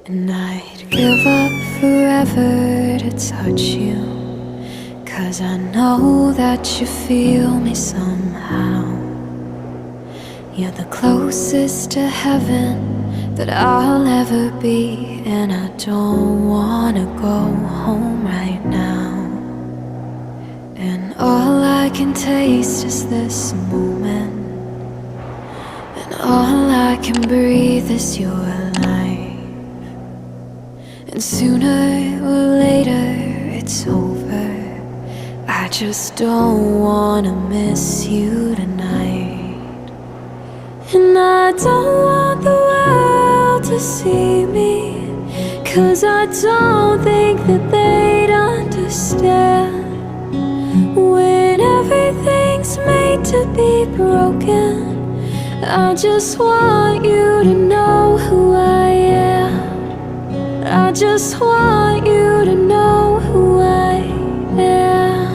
And I'd give up forever to touch you, 'cause I know that you feel me somehow. You're the closest to heaven that I'll ever be, and I don't wanna go home right now. And all I can taste is this moment, and all I can breathe is your life. And sooner or later it's over. I just don't wanna miss you tonight. And I don't want the world to see me, 'cause I don't think that they'd understand. When everything's made to be broken, I just want you to know who I am. I just want you to know who I am.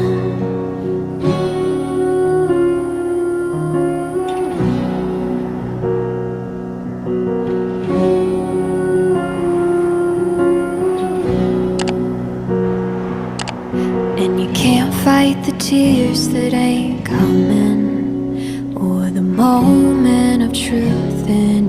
And you can't fight the tears that ain't coming, or the moment of truth in